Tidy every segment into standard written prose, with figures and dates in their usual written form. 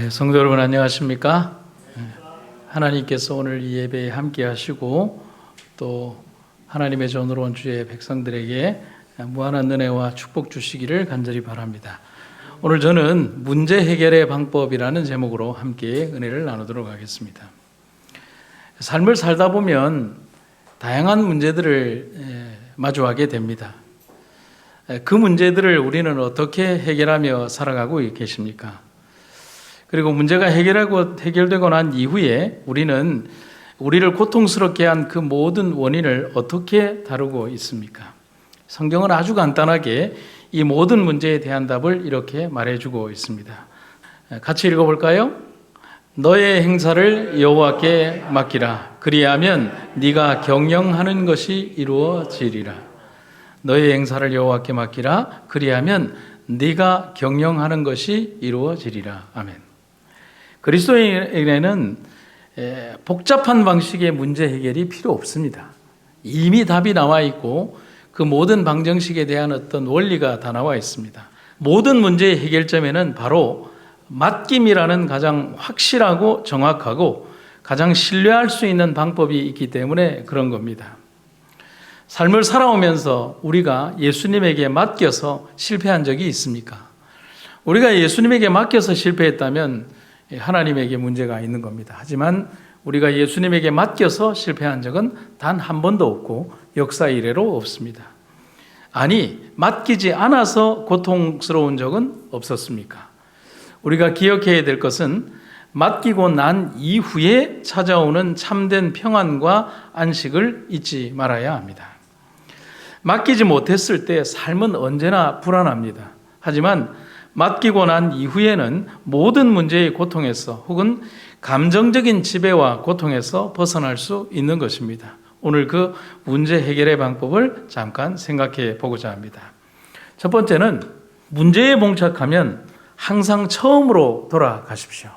성도 여러분 안녕하십니까? 하나님께서 오늘 이 예배에 함께 하시고 또 하나님의 전으로 온 주의 백성들에게 무한한 은혜와 축복 주시기를 간절히 바랍니다. 오늘 저는 문제 해결의 방법이라는 제목으로 함께 은혜를 나누도록 하겠습니다. 삶을 살다 보면 다양한 문제들을 마주하게 됩니다. 그 문제들을 우리는 어떻게 해결하며 살아가고 계십니까? 그리고 문제가 해결되고 난 이후에 우리는 우리를 고통스럽게 한 그 모든 원인을 어떻게 다루고 있습니까? 성경은 아주 간단하게 이 모든 문제에 대한 답을 이렇게 말해주고 있습니다. 같이 읽어볼까요? 너의 행사를 여호와께 맡기라. 그리하면 네가 경영하는 것이 이루어지리라. 너의 행사를 여호와께 맡기라. 그리하면 네가 경영하는 것이 이루어지리라. 아멘. 그리스도인에게는 복잡한 방식의 문제 해결이 필요 없습니다. 이미 답이 나와 있고 그 모든 방정식에 대한 어떤 원리가 다 나와 있습니다. 모든 문제의 해결점에는 바로 맡김이라는 가장 확실하고 정확하고 가장 신뢰할 수 있는 방법이 있기 때문에 그런 겁니다. 삶을 살아오면서 우리가 예수님에게 맡겨서 실패한 적이 있습니까? 우리가 예수님에게 맡겨서 실패했다면 하나님에게 문제가 있는 겁니다. 하지만 우리가 예수님에게 맡겨서 실패한 적은 단 한 번도 없고 역사 이래로 없습니다. 아니, 맡기지 않아서 고통스러운 적은 없었습니까? 우리가 기억해야 될 것은 맡기고 난 이후에 찾아오는 참된 평안과 안식을 잊지 말아야 합니다. 맡기지 못했을 때 삶은 언제나 불안합니다. 하지만 맡기고 난 이후에는 모든 문제의 고통에서 혹은 감정적인 지배와 고통에서 벗어날 수 있는 것입니다. 오늘 그 문제 해결의 방법을 잠깐 생각해 보고자 합니다. 첫 번째는 문제에 봉착하면 항상 처음으로 돌아가십시오.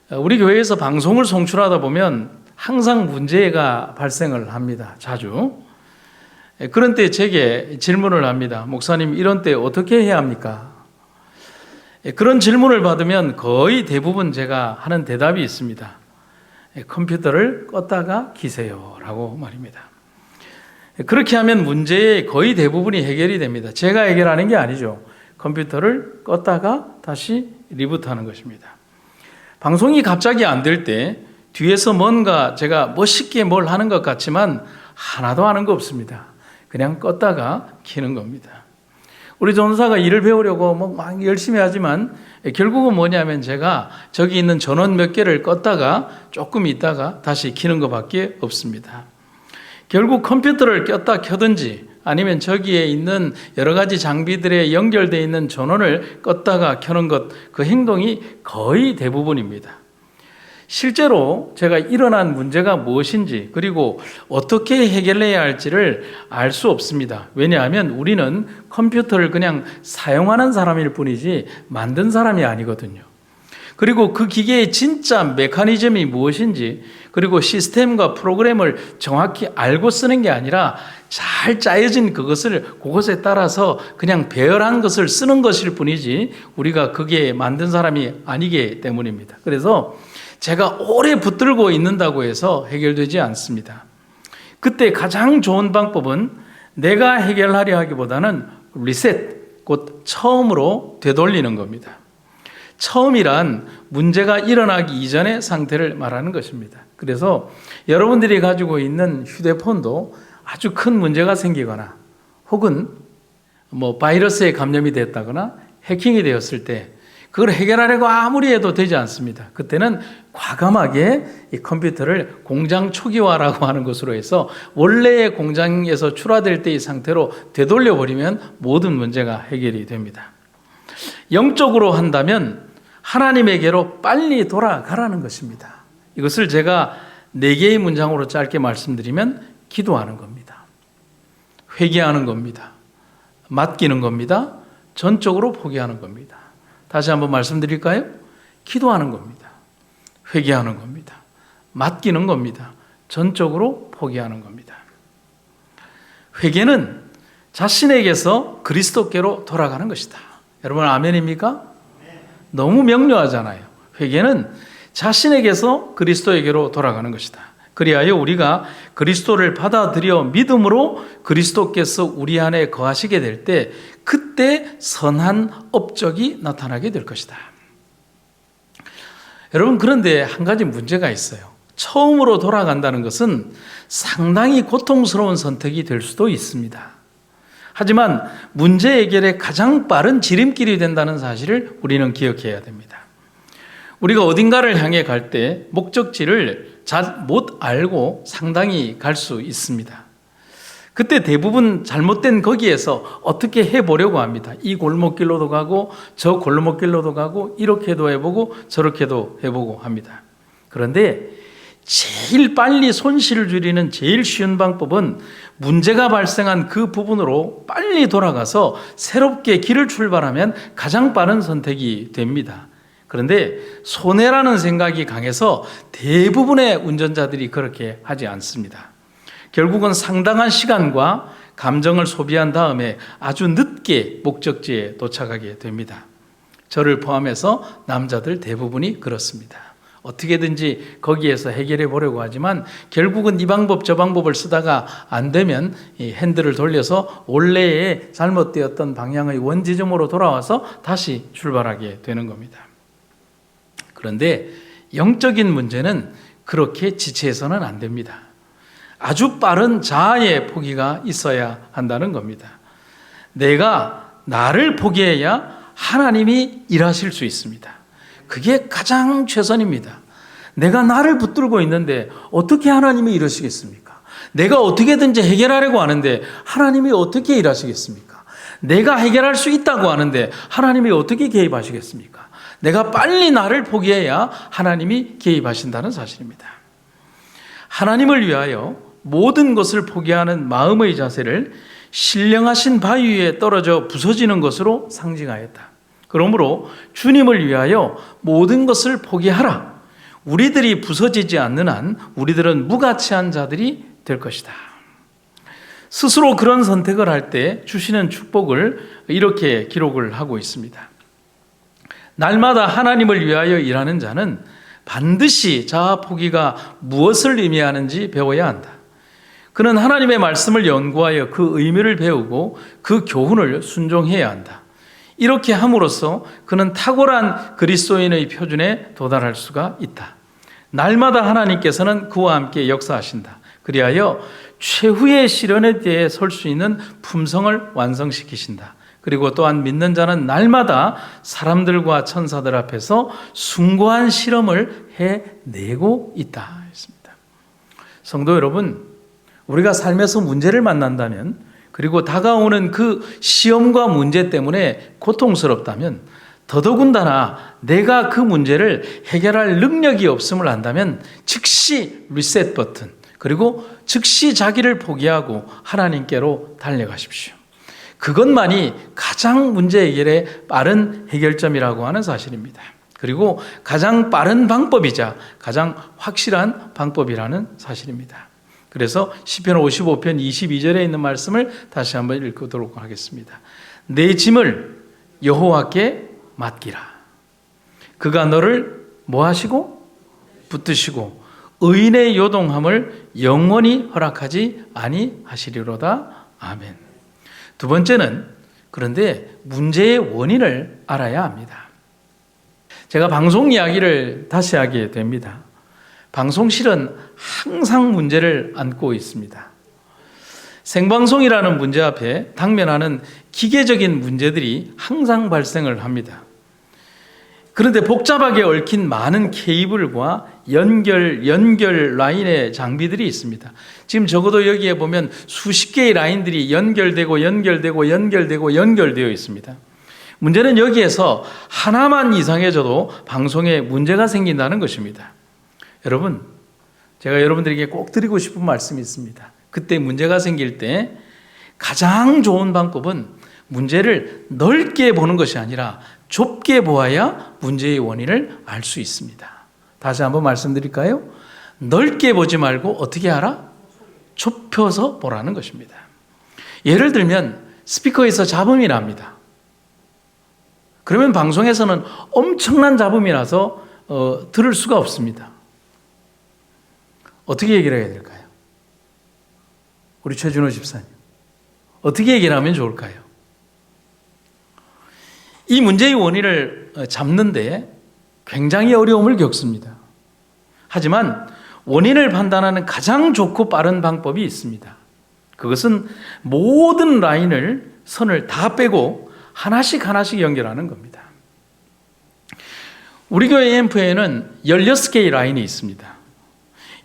우리 교회에서 방송을 송출하다 보면 항상 문제가 발생을 합니다. 자주. 그런 때 제게 질문을 합니다. 목사님, 이런 때 어떻게 해야 합니까? 그런 질문을 받으면 거의 대부분 제가 하는 대답이 있습니다. 컴퓨터를 껐다가 키세요 라고 말입니다. 그렇게 하면 문제의 거의 대부분이 해결이 됩니다. 제가 해결하는 게 아니죠. 컴퓨터를 껐다가 다시 리부트하는 것입니다. 방송이 갑자기 안 될 때 뒤에서 뭔가 제가 멋있게 뭘 하는 것 같지만 하나도 하는 거 없습니다. 그냥 껐다가 켜는 겁니다. 우리 전도사가 일을 배우려고 막 열심히 하지만 결국은 뭐냐면 제가 저기 있는 전원 몇 개를 껐다가 조금 있다가 다시 켜는 것밖에 없습니다. 결국 컴퓨터를 꼈다 켜든지 아니면 저기에 있는 여러 가지 장비들에 연결되어 있는 전원을 껐다가 켜는 것, 그 행동이 거의 대부분입니다. 실제로 제가 일어난 문제가 무엇인지 그리고 어떻게 해결해야 할지를 알 수 없습니다. 왜냐하면 우리는 컴퓨터를 그냥 사용하는 사람일 뿐이지 만든 사람이 아니거든요. 그리고 그 기계의 진짜 메커니즘이 무엇인지 그리고 시스템과 프로그램을 정확히 알고 쓰는 게 아니라 잘 짜여진 그것에 따라서 그냥 배열한 것을 쓰는 것일 뿐이지 우리가 그게 만든 사람이 아니기 때문입니다. 그래서 제가 오래 붙들고 있는다고 해서 해결되지 않습니다. 그때 가장 좋은 방법은 내가 해결하려 하기보다는 리셋, 곧 처음으로 되돌리는 겁니다. 처음이란 문제가 일어나기 이전의 상태를 말하는 것입니다. 그래서 여러분들이 가지고 있는 휴대폰도 아주 큰 문제가 생기거나 혹은 바이러스에 감염이 됐다거나 해킹이 되었을 때 그걸 해결하려고 아무리 해도 되지 않습니다. 그때는 과감하게 이 컴퓨터를 공장 초기화라고 하는 것으로 해서 원래의 공장에서 출하될 때의 상태로 되돌려버리면 모든 문제가 해결이 됩니다. 영적으로 한다면 하나님에게로 빨리 돌아가라는 것입니다. 이것을 제가 4개의 문장으로 짧게 말씀드리면 기도하는 겁니다. 회개하는 겁니다. 맡기는 겁니다. 전적으로 포기하는 겁니다. 다시 한번 말씀드릴까요? 기도하는 겁니다. 회개하는 겁니다. 맡기는 겁니다. 전적으로 포기하는 겁니다. 회개는 자신에게서 그리스도께로 돌아가는 것이다. 여러분 아멘입니까? 너무 명료하잖아요. 회개는 자신에게서 그리스도에게로 돌아가는 것이다. 그리하여 우리가 그리스도를 받아들여 믿음으로 그리스도께서 우리 안에 거하시게 될 때 그때 선한 업적이 나타나게 될 것이다. 여러분, 그런데 한 가지 문제가 있어요. 처음으로 돌아간다는 것은 상당히 고통스러운 선택이 될 수도 있습니다. 하지만 문제 해결의 가장 빠른 지름길이 된다는 사실을 우리는 기억해야 됩니다. 우리가 어딘가를 향해 갈 때 목적지를 잘 못 알고 상당히 갈 수 있습니다. 그때 대부분 잘못된 거기에서 어떻게 해보려고 합니다. 이 골목길로도 가고 저 골목길로도 가고 이렇게도 해보고 저렇게도 해보고 합니다. 그런데 제일 빨리 손실을 줄이는 제일 쉬운 방법은 문제가 발생한 그 부분으로 빨리 돌아가서 새롭게 길을 출발하면 가장 빠른 선택이 됩니다. 그런데 손해라는 생각이 강해서 대부분의 운전자들이 그렇게 하지 않습니다. 결국은 상당한 시간과 감정을 소비한 다음에 아주 늦게 목적지에 도착하게 됩니다. 저를 포함해서 남자들 대부분이 그렇습니다. 어떻게든지 거기에서 해결해 보려고 하지만 결국은 이 방법 저 방법을 쓰다가 안 되면 이 핸들을 돌려서 원래의 잘못되었던 방향의 원지점으로 돌아와서 다시 출발하게 되는 겁니다. 그런데 영적인 문제는 그렇게 지체해서는 안 됩니다. 아주 빠른 자아의 포기가 있어야 한다는 겁니다. 내가 나를 포기해야 하나님이 일하실 수 있습니다. 그게 가장 최선입니다. 내가 나를 붙들고 있는데 어떻게 하나님이 이러시겠습니까? 내가 어떻게든지 해결하려고 하는데 하나님이 어떻게 일하시겠습니까? 내가 해결할 수 있다고 하는데 하나님이 어떻게 개입하시겠습니까? 내가 빨리 나를 포기해야 하나님이 개입하신다는 사실입니다. 하나님을 위하여 모든 것을 포기하는 마음의 자세를 신령하신 바위 위에 떨어져 부서지는 것으로 상징하였다. 그러므로 주님을 위하여 모든 것을 포기하라. 우리들이 부서지지 않는 한 우리들은 무가치한 자들이 될 것이다. 스스로 그런 선택을 할 때 주시는 축복을 이렇게 기록을 하고 있습니다. 날마다 하나님을 위하여 일하는 자는 반드시 자아 포기가 무엇을 의미하는지 배워야 한다. 그는 하나님의 말씀을 연구하여 그 의미를 배우고 그 교훈을 순종해야 한다. 이렇게 함으로써 그는 탁월한 그리스도인의 표준에 도달할 수가 있다. 날마다 하나님께서는 그와 함께 역사하신다. 그리하여 최후의 시련에 대해 설 수 있는 품성을 완성시키신다. 그리고 또한 믿는 자는 날마다 사람들과 천사들 앞에서 숭고한 실험을 해내고 있다 했습니다. 성도 여러분, 우리가 삶에서 문제를 만난다면, 그리고 다가오는 그 시험과 문제 때문에 고통스럽다면, 더더군다나 내가 그 문제를 해결할 능력이 없음을 안다면 즉시 리셋 버튼, 그리고 즉시 자기를 포기하고 하나님께로 달려가십시오. 그것만이 가장 문제 해결의 빠른 해결점이라고 하는 사실입니다. 그리고 가장 빠른 방법이자 가장 확실한 방법이라는 사실입니다. 그래서 시편 55편 22절에 있는 말씀을 다시 한번 읽도록 하겠습니다. 내 짐을 여호와께 맡기라. 그가 너를 뭐 하시고? 붙드시고 의인의 요동함을 영원히 허락하지 아니하시리로다. 아멘. 두 번째는 그런데 문제의 원인을 알아야 합니다. 제가 방송 이야기를 다시 하게 됩니다. 방송실은 항상 문제를 안고 있습니다. 생방송이라는 문제 앞에 당면하는 기계적인 문제들이 항상 발생을 합니다. 그런데 복잡하게 얽힌 많은 케이블과 연결 라인의 장비들이 있습니다. 지금 적어도 여기에 보면 수십 개의 라인들이 연결되어 있습니다. 문제는 여기에서 하나만 이상해져도 방송에 문제가 생긴다는 것입니다. 여러분, 제가 여러분들에게 꼭 드리고 싶은 말씀이 있습니다. 그때 문제가 생길 때 가장 좋은 방법은 문제를 넓게 보는 것이 아니라 좁게 보아야 문제의 원인을 알 수 있습니다. 다시 한번 말씀드릴까요? 넓게 보지 말고 어떻게 하라? 좁혀서 보라는 것입니다. 예를 들면 스피커에서 잡음이 납니다. 그러면 방송에서는 엄청난 잡음이 나서 들을 수가 없습니다. 어떻게 얘기를 해야 될까요? 우리 최준호 집사님, 어떻게 얘기를 하면 좋을까요? 이 문제의 원인을 잡는데 굉장히 어려움을 겪습니다. 하지만 원인을 판단하는 가장 좋고 빠른 방법이 있습니다. 그것은 모든 선을 다 빼고 하나씩 연결하는 겁니다. 우리 교회 앰프에는 16개의 라인이 있습니다.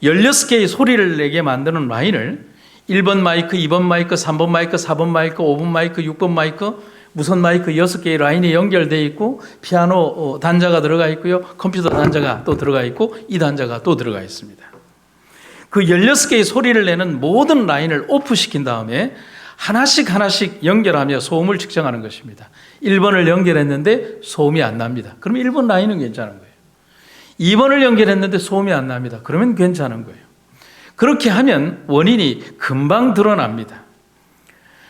16개의 소리를 내게 만드는 라인을 1번 마이크, 2번 마이크, 3번 마이크, 4번 마이크, 5번 마이크, 6번 마이크, 무선 마이크 6개의 라인이 연결되어 있고 피아노 단자가 들어가 있고요. 컴퓨터 단자가 또 들어가 있고 이 단자가 또 들어가 있습니다. 그 16개의 소리를 내는 모든 라인을 오프시킨 다음에 하나씩 연결하며 소음을 측정하는 것입니다. 1번을 연결했는데 소음이 안 납니다. 그러면 1번 라인은 괜찮은 거예요. 2번을 연결했는데 소음이 안 납니다. 그러면 괜찮은 거예요. 그렇게 하면 원인이 금방 드러납니다.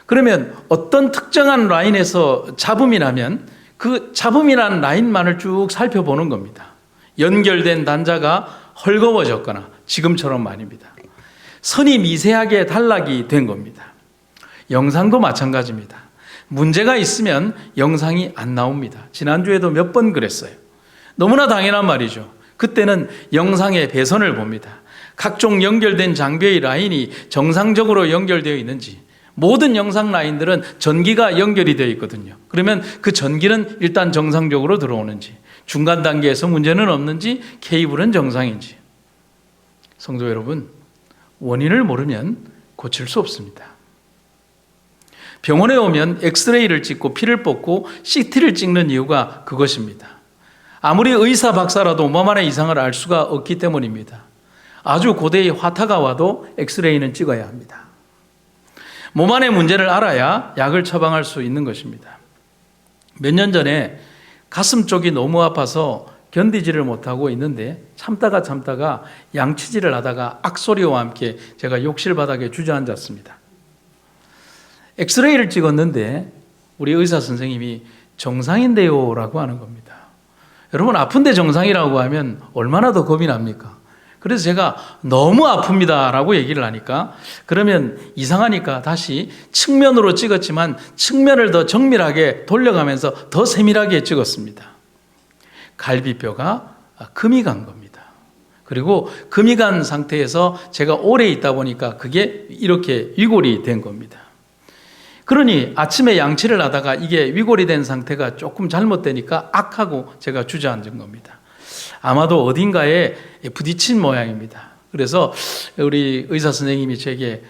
그러면 어떤 특정한 라인에서 잡음이 나면 그 잡음이 난 라인만을 쭉 살펴보는 겁니다. 연결된 단자가 헐거워졌거나 지금처럼 말입니다. 선이 미세하게 단락이 된 겁니다. 영상도 마찬가지입니다. 문제가 있으면 영상이 안 나옵니다. 지난주에도 몇 번 그랬어요. 너무나 당연한 말이죠. 그때는 영상의 배선을 봅니다. 각종 연결된 장비의 라인이 정상적으로 연결되어 있는지, 모든 영상 라인들은 전기가 연결이 되어 있거든요. 그러면 그 전기는 일단 정상적으로 들어오는지, 중간 단계에서 문제는 없는지, 케이블은 정상인지. 성도 여러분, 원인을 모르면 고칠 수 없습니다. 병원에 오면 엑스레이를 찍고 피를 뽑고 CT를 찍는 이유가 그것입니다. 아무리 의사 박사라도 몸 안의 이상을 알 수가 없기 때문입니다. 아주 고대의 화타가 와도 엑스레이는 찍어야 합니다. 몸 안의 문제를 알아야 약을 처방할 수 있는 것입니다. 몇 년 전에 가슴 쪽이 너무 아파서 견디지를 못하고 있는데 참다가 양치질을 하다가 악소리와 함께 제가 욕실 바닥에 주저앉았습니다. 엑스레이를 찍었는데 우리 의사 선생님이 정상인데요 라고 하는 겁니다. 여러분, 아픈데 정상이라고 하면 얼마나 더 겁이 납니까? 그래서 제가 너무 아픕니다 라고 얘기를 하니까, 그러면 이상하니까 다시 측면으로 찍었지만 측면을 더 정밀하게 돌려가면서 더 세밀하게 찍었습니다. 갈비뼈가 금이 간 겁니다. 그리고 금이 간 상태에서 제가 오래 있다 보니까 그게 이렇게 위골이 된 겁니다. 그러니 아침에 양치를 하다가 이게 위골이 된 상태가 조금 잘못되니까 악하고 제가 주저앉은 겁니다. 아마도 어딘가에 부딪힌 모양입니다. 그래서 우리 의사 선생님이 제게,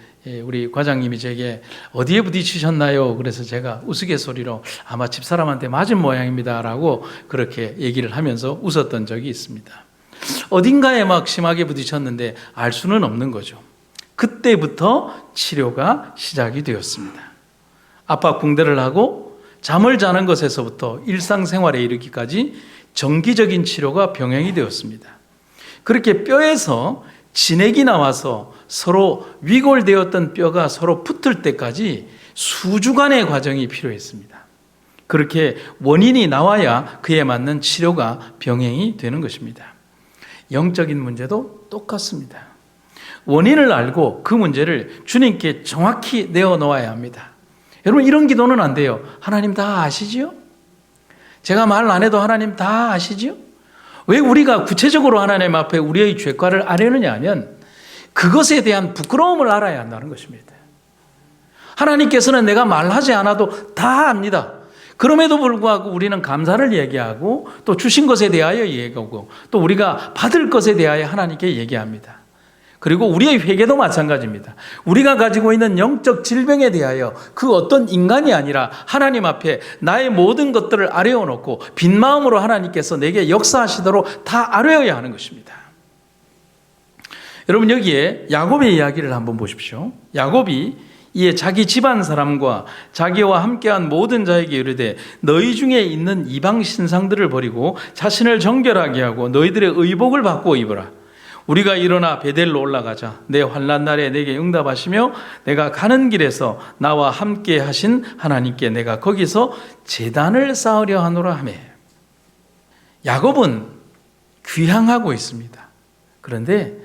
우리 과장님이 제게 어디에 부딪히셨나요? 그래서 제가 우스갯소리로 아마 집사람한테 맞은 모양입니다 라고 그렇게 얘기를 하면서 웃었던 적이 있습니다. 어딘가에 막 심하게 부딪혔는데 알 수는 없는 거죠. 그때부터 치료가 시작이 되었습니다. 압박붕대를 하고 잠을 자는 것에서부터 일상생활에 이르기까지 정기적인 치료가 병행이 되었습니다. 그렇게 뼈에서 진액이 나와서 서로 위골되었던 뼈가 서로 붙을 때까지 수주간의 과정이 필요했습니다. 그렇게 원인이 나와야 그에 맞는 치료가 병행이 되는 것입니다. 영적인 문제도 똑같습니다. 원인을 알고 그 문제를 주님께 정확히 내어놓아야 합니다. 여러분, 이런 기도는 안 돼요. 하나님 다 아시지요? 제가 말 안 해도 하나님 다 아시지요? 왜 우리가 구체적으로 하나님 앞에 우리의 죄과를 아뢰느냐 하면 그것에 대한 부끄러움을 알아야 한다는 것입니다. 하나님께서는 내가 말하지 않아도 다 압니다. 그럼에도 불구하고 우리는 감사를 얘기하고 또 주신 것에 대하여 얘기하고 또 우리가 받을 것에 대하여 하나님께 얘기합니다. 그리고 우리의 회개도 마찬가지입니다. 우리가 가지고 있는 영적 질병에 대하여 그 어떤 인간이 아니라 하나님 앞에 나의 모든 것들을 아뢰어놓고 빈 마음으로 하나님께서 내게 역사하시도록 다 아뢰어야 하는 것입니다. 여러분, 여기에 야곱의 이야기를 한번 보십시오. 야곱이 이에 자기 집안 사람과 자기와 함께한 모든 자에게 이르되 너희 중에 있는 이방 신상들을 버리고 자신을 정결하게 하고 너희들의 의복을 바꾸어 입어라. 우리가 일어나 베델로 올라가자. 내 환난 날에 내게 응답하시며 내가 가는 길에서 나와 함께 하신 하나님께 내가 거기서 제단을 쌓으려 하노라 하매. 야곱은 귀향하고 있습니다. 그런데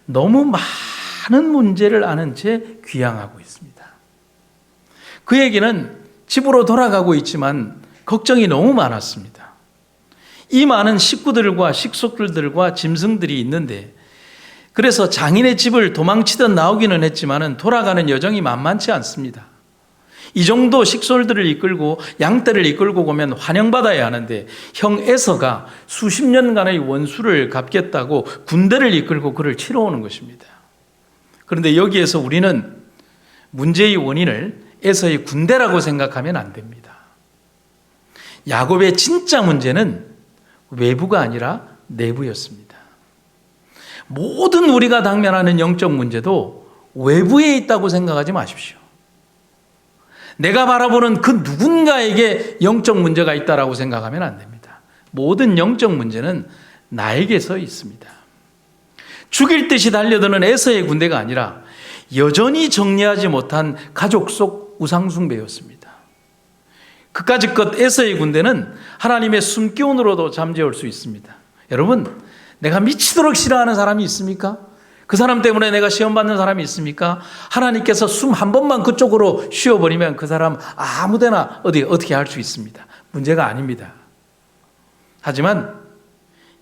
너무 많은 문제를 아는 채 귀향하고 있습니다. 그에게는 집으로 돌아가고 있지만 걱정이 너무 많았습니다. 이 많은 식구들과 식속들과 짐승들이 있는데, 그래서 장인의 집을 도망치듯 나오기는 했지만 돌아가는 여정이 만만치 않습니다. 이 정도 식솔들을 이끌고 양떼를 이끌고 오면 환영받아야 하는데, 형 에서가 수십 년간의 원수를 갚겠다고 군대를 이끌고 그를 치러 오는 것입니다. 그런데 여기에서 우리는 문제의 원인을 에서의 군대라고 생각하면 안 됩니다. 야곱의 진짜 문제는 외부가 아니라 내부였습니다. 모든 우리가 당면하는 영적 문제도 외부에 있다고 생각하지 마십시오. 내가 바라보는 그 누군가에게 영적 문제가 있다라고 생각하면 안 됩니다. 모든 영적 문제는 나에게서 있습니다. 죽일 듯이 달려드는 에서의 군대가 아니라 여전히 정리하지 못한 가족 속 우상숭배였습니다. 그까짓 에서의 군대는 하나님의 숨기운으로도 잠재울 수 있습니다. 여러분, 내가 미치도록 싫어하는 사람이 있습니까? 그 사람 때문에 내가 시험받는 사람이 있습니까? 하나님께서 숨 한 번만 그쪽으로 쉬어버리면 그 사람 아무데나 어떻게 할 수 있습니다. 문제가 아닙니다. 하지만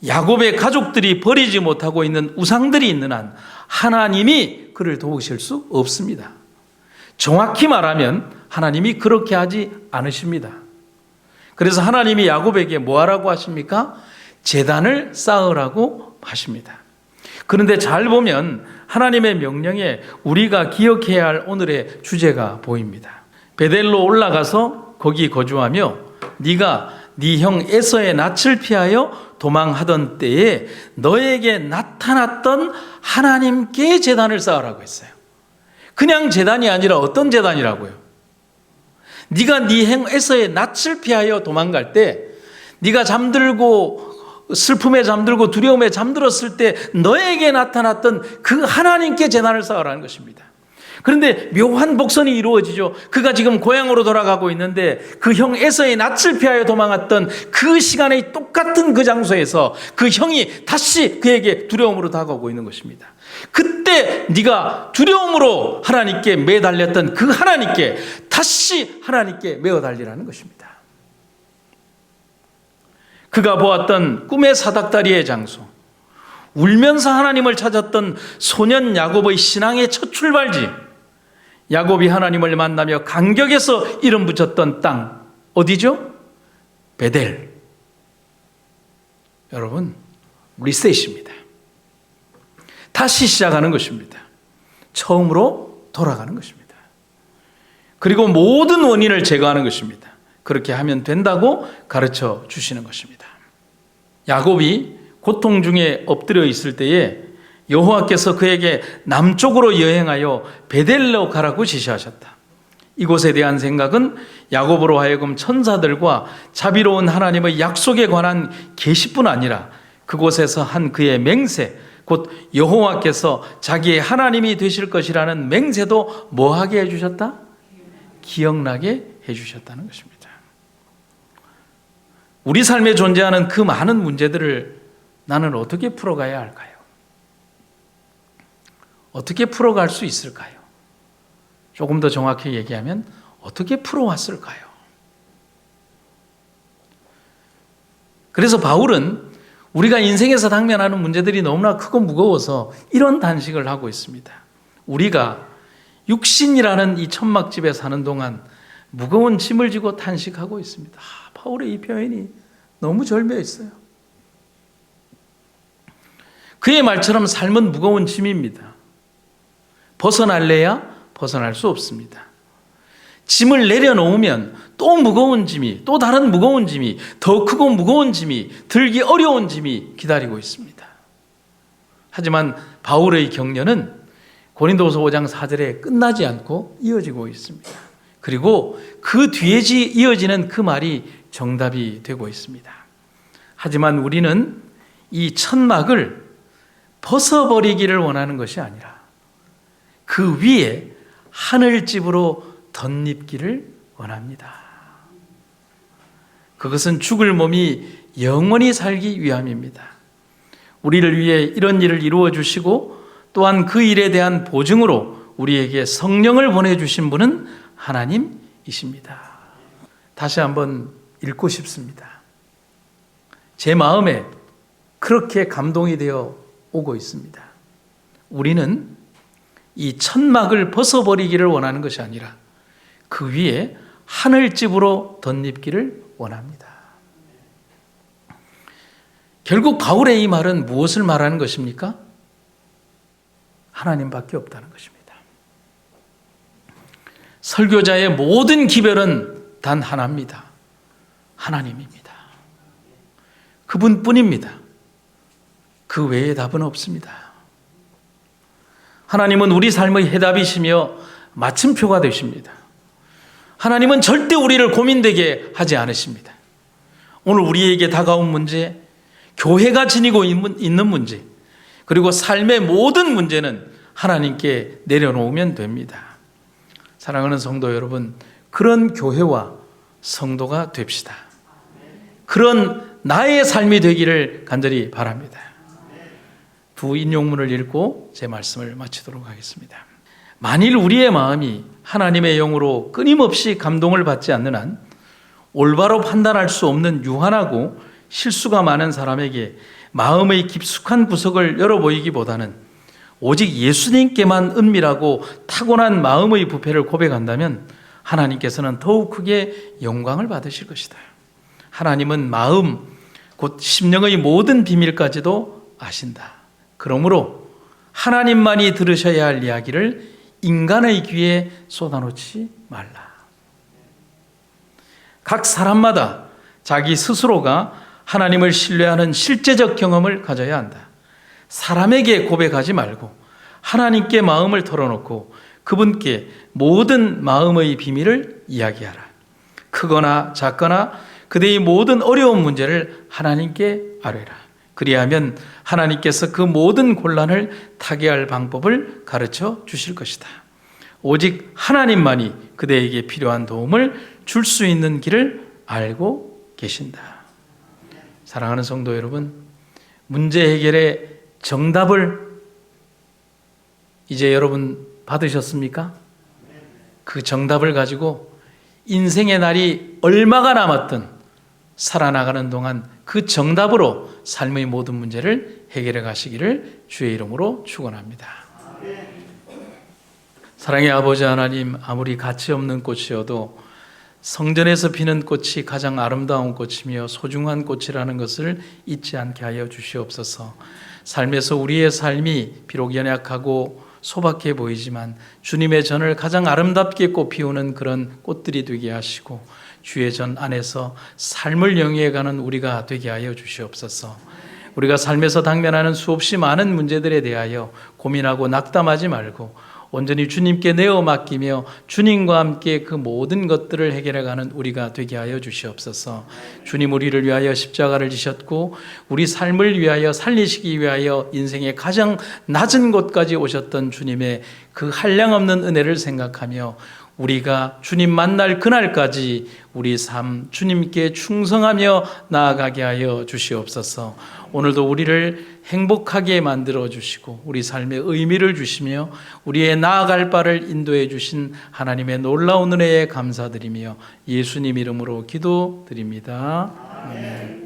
야곱의 가족들이 버리지 못하고 있는 우상들이 있는 한 하나님이 그를 도우실 수 없습니다. 정확히 말하면 하나님이 그렇게 하지 않으십니다. 그래서 하나님이 야곱에게 뭐 하라고 하십니까? 제단을 쌓으라고 하십니다. 그런데 잘 보면 하나님의 명령에 우리가 기억해야 할 오늘의 주제가 보입니다. 베델로 올라가서 거기 거주하며 네가 네 형 에서의 낯을 피하여 도망하던 때에 너에게 나타났던 하나님께 제단을 쌓으라고 했어요. 그냥 제단이 아니라 어떤 제단이라고요? 네가 네 형 에서의 낯을 피하여 도망갈 때, 네가 잠들고 슬픔에 잠들고 두려움에 잠들었을 때 너에게 나타났던 그 하나님께 제단을 쌓으라는 것입니다. 그런데 묘한 복선이 이루어지죠. 그가 지금 고향으로 돌아가고 있는데 그 형 에서의 낯을 피하여 도망갔던 그 시간에 똑같은 그 장소에서 그 형이 다시 그에게 두려움으로 다가오고 있는 것입니다. 그때 네가 두려움으로 하나님께 매달렸던 그 하나님께 다시 하나님께 매어달리라는 것입니다. 그가 보았던 꿈의 사닥다리의 장소, 울면서 하나님을 찾았던 소년 야곱의 신앙의 첫 출발지, 야곱이 하나님을 만나며 감격해서 이름 붙였던 땅, 어디죠? 베델. 여러분, 리셋입니다. 다시 시작하는 것입니다. 처음으로 돌아가는 것입니다. 그리고 모든 원인을 제거하는 것입니다. 그렇게 하면 된다고 가르쳐 주시는 것입니다. 야곱이 고통 중에 엎드려 있을 때에 여호와께서 그에게 남쪽으로 여행하여 베델로 가라고 지시하셨다. 이곳에 대한 생각은 야곱으로 하여금 천사들과 자비로운 하나님의 약속에 관한 계시뿐 아니라 그곳에서 한 그의 맹세, 곧 여호와께서 자기의 하나님이 되실 것이라는 맹세도 뭐하게 해주셨다? 기억나게 해주셨다는 것입니다. 우리 삶에 존재하는 그 많은 문제들을 나는 어떻게 풀어가야 할까요? 어떻게 풀어갈 수 있을까요? 조금 더 정확히 얘기하면 어떻게 풀어왔을까요? 그래서 바울은 우리가 인생에서 당면하는 문제들이 너무나 크고 무거워서 이런 단식을 하고 있습니다. 우리가 육신이라는 이 천막집에 사는 동안 무거운 짐을 지고 탄식하고 있습니다. 바울의 이 표현이 너무 절묘했어요. 그의 말처럼 삶은 무거운 짐입니다. 벗어날래야 벗어날 수 없습니다. 짐을 내려놓으면 또 무거운 짐이, 또 다른 무거운 짐이, 더 크고 무거운 짐이, 들기 어려운 짐이 기다리고 있습니다. 하지만 바울의 격려는 고린도후서 5장 4절에 끝나지 않고 이어지고 있습니다. 그리고 그 뒤에 이어지는 그 말이 정답이 되고 있습니다. 하지만 우리는 이 천막을 벗어버리기를 원하는 것이 아니라 그 위에 하늘집으로 덧입기를 원합니다. 그것은 죽을 몸이 영원히 살기 위함입니다. 우리를 위해 이런 일을 이루어 주시고 또한 그 일에 대한 보증으로 우리에게 성령을 보내주신 분은 하나님이십니다. 다시 한번 읽고 싶습니다. 제 마음에 그렇게 감동이 되어 오고 있습니다. 우리는 이 천막을 벗어버리기를 원하는 것이 아니라 그 위에 하늘집으로 덧입기를 원합니다. 결국 바울의 이 말은 무엇을 말하는 것입니까? 하나님밖에 없다는 것입니다. 설교자의 모든 기별은 단 하나입니다. 하나님입니다. 그분뿐입니다. 그 외의 답은 없습니다. 하나님은 우리 삶의 해답이시며 마침표가 되십니다. 하나님은 절대 우리를 고민되게 하지 않으십니다. 오늘 우리에게 다가온 문제, 교회가 지니고 있는 문제, 그리고 삶의 모든 문제는 하나님께 내려놓으면 됩니다. 사랑하는 성도 여러분, 그런 교회와 성도가 됩시다. 그런 나의 삶이 되기를 간절히 바랍니다. 두 인용문을 읽고 제 말씀을 마치도록 하겠습니다. 만일 우리의 마음이 하나님의 영으로 끊임없이 감동을 받지 않는 한 올바로 판단할 수 없는 유한하고 실수가 많은 사람에게 마음의 깊숙한 구석을 열어보이기보다는 오직 예수님께만 은밀하고 타고난 마음의 부패를 고백한다면 하나님께서는 더욱 크게 영광을 받으실 것이다. 하나님은 마음, 곧 심령의 모든 비밀까지도 아신다. 그러므로 하나님만이 들으셔야 할 이야기를 인간의 귀에 쏟아놓지 말라. 각 사람마다 자기 스스로가 하나님을 신뢰하는 실제적 경험을 가져야 한다. 사람에게 고백하지 말고 하나님께 마음을 털어놓고 그분께 모든 마음의 비밀을 이야기하라. 크거나 작거나 그대의 모든 어려운 문제를 하나님께 아뢰라. 그리하면 하나님께서 그 모든 곤란을 타개할 방법을 가르쳐 주실 것이다. 오직 하나님만이 그대에게 필요한 도움을 줄 수 있는 길을 알고 계신다. 사랑하는 성도 여러분, 문제 해결의 정답을 이제 여러분 받으셨습니까? 그 정답을 가지고 인생의 날이 얼마가 남았든 살아나가는 동안 그 정답으로 삶의 모든 문제를 해결해 가시기를 주의 이름으로 축원합니다. 사랑의 아버지 하나님, 아무리 가치 없는 꽃이어도 성전에서 피는 꽃이 가장 아름다운 꽃이며 소중한 꽃이라는 것을 잊지 않게 하여 주시옵소서. 삶에서 우리의 삶이 비록 연약하고 소박해 보이지만 주님의 전을 가장 아름답게 꽃피우는 그런 꽃들이 되게 하시고 주의 전 안에서 삶을 영위해가는 우리가 되게 하여 주시옵소서. 우리가 삶에서 당면하는 수없이 많은 문제들에 대하여 고민하고 낙담하지 말고 온전히 주님께 내어 맡기며 주님과 함께 그 모든 것들을 해결해가는 우리가 되게 하여 주시옵소서. 주님, 우리를 위하여 십자가를 지셨고 우리 삶을 위하여 살리시기 위하여 인생의 가장 낮은 곳까지 오셨던 주님의 그 한량없는 은혜를 생각하며 우리가 주님 만날 그날까지 우리 삶 주님께 충성하며 나아가게 하여 주시옵소서. 오늘도 우리를 행복하게 만들어 주시고 우리 삶에 의미를 주시며 우리의 나아갈 바를 인도해 주신 하나님의 놀라운 은혜에 감사드리며 예수님 이름으로 기도드립니다. 아멘.